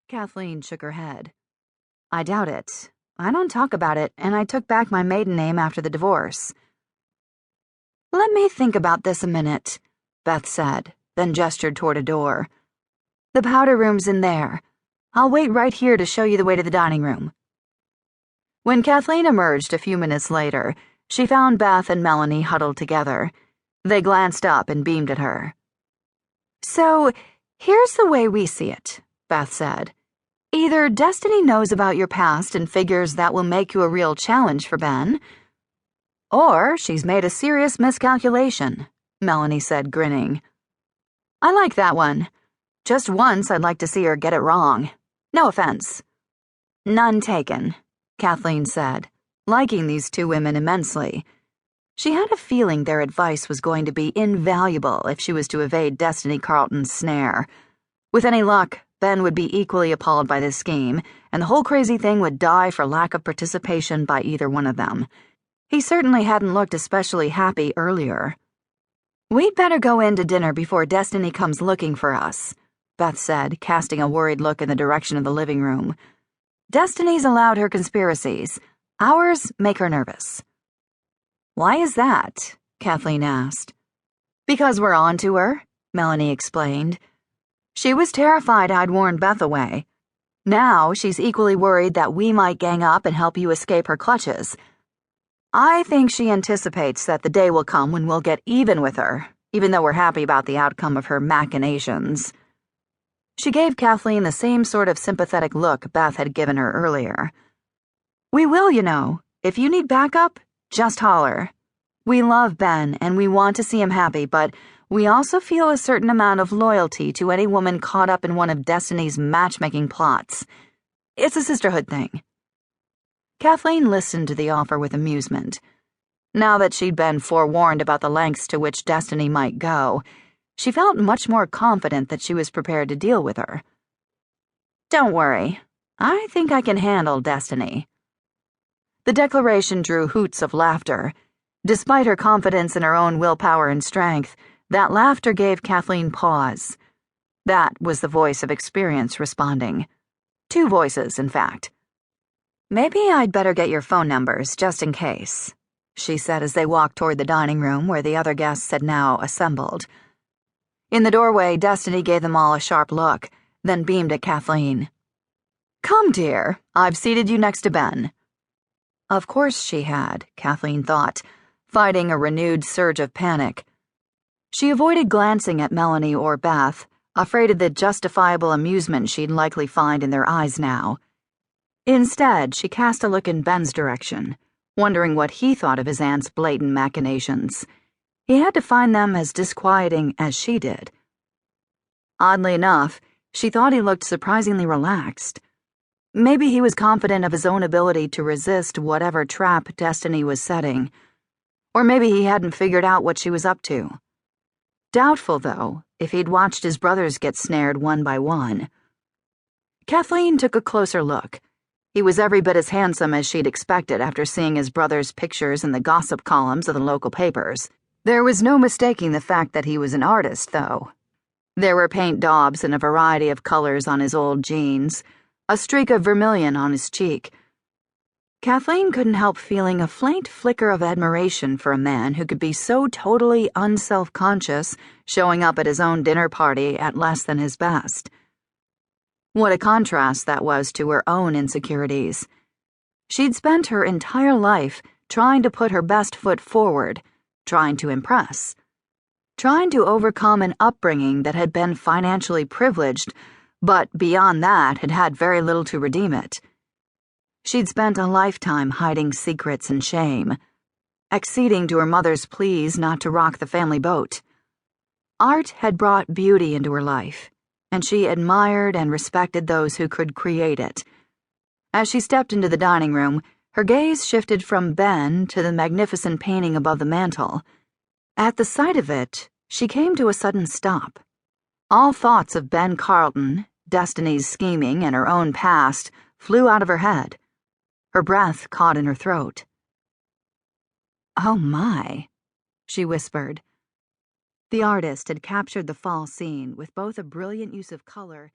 Kathleen shook her head. I doubt it. I don't talk about it, and I took back my maiden name after the divorce. Let me think about this a minute, Beth said, then gestured toward a door. The powder room's in there. I'll wait right here to show you the way to the dining room. When Kathleen emerged a few minutes later, she found Beth and Melanie huddled together. They glanced up and beamed at her. So, here's the way we see it, Beth said. Either Destiny knows about your past and figures that will make you a real challenge for Ben, or she's made a serious miscalculation, Melanie said, grinning. I like that one. Just once I'd like to see her get it wrong. No offense. None taken, Kathleen said, liking these two women immensely. She had a feeling their advice was going to be invaluable if she was to evade Destiny Carlton's snare. With any luck, Ben would be equally appalled by this scheme, and the whole crazy thing would die for lack of participation by either one of them. He certainly hadn't looked especially happy earlier. We'd better go in to dinner before Destiny comes looking for us, Beth said, casting a worried look in the direction of the living room. Destiny's allowed her conspiracies. Ours make her nervous. Why is that? Kathleen asked. Because we're on to her, Melanie explained. She was terrified I'd warned Beth away. Now she's equally worried that we might gang up and help you escape her clutches. I think she anticipates that the day will come when we'll get even with her, even though we're happy about the outcome of her machinations. She gave Kathleen the same sort of sympathetic look Beth had given her earlier. We will, you know. If you need backup, just holler. We love Ben and we want to see him happy, but we also feel a certain amount of loyalty to any woman caught up in one of Destiny's matchmaking plots. It's a sisterhood thing. Kathleen listened to the offer with amusement. Now that she'd been forewarned about the lengths to which Destiny might go, she felt much more confident that she was prepared to deal with her. Don't worry. I think I can handle Destiny. The declaration drew hoots of laughter. Despite her confidence in her own willpower and strength, that laughter gave Kathleen pause. That was the voice of experience responding. Two voices, in fact. Maybe I'd better get your phone numbers, just in case, she said as they walked toward the dining room where the other guests had now assembled. In the doorway, Destiny gave them all a sharp look, then beamed at Kathleen. Come, dear, I've seated you next to Ben. Of course she had, Kathleen thought, fighting a renewed surge of panic. She avoided glancing at Melanie or Beth, afraid of the justifiable amusement she'd likely find in their eyes now. Instead, she cast a look in Ben's direction, wondering what he thought of his aunt's blatant machinations. He had to find them as disquieting as she did. Oddly enough, she thought he looked surprisingly relaxed. Maybe he was confident of his own ability to resist whatever trap Destiny was setting. Or maybe he hadn't figured out what she was up to. Doubtful, though, if he'd watched his brothers get snared one by one. Kathleen took a closer look. He was every bit as handsome as she'd expected after seeing his brother's pictures in the gossip columns of the local papers. There was no mistaking the fact that he was an artist, though. There were paint daubs in a variety of colors on his old jeans, a streak of vermilion on his cheek. Kathleen couldn't help feeling a faint flicker of admiration for a man who could be so totally unself-conscious, showing up at his own dinner party at less than his best. What a contrast that was to her own insecurities. She'd spent her entire life trying to put her best foot forward, trying to impress, trying to overcome an upbringing that had been financially privileged, but beyond that had had very little to redeem it. She'd spent a lifetime hiding secrets and shame, acceding to her mother's pleas not to rock the family boat. Art had brought beauty into her life, and she admired and respected those who could create it. As she stepped into the dining room, her gaze shifted from Ben to the magnificent painting above the mantel. At the sight of it, she came to a sudden stop. All thoughts of Ben Carlton, Destiny's scheming, and her own past flew out of her head. Her breath caught in her throat. "Oh my," she whispered. The artist had captured the fall scene with both a brilliant use of color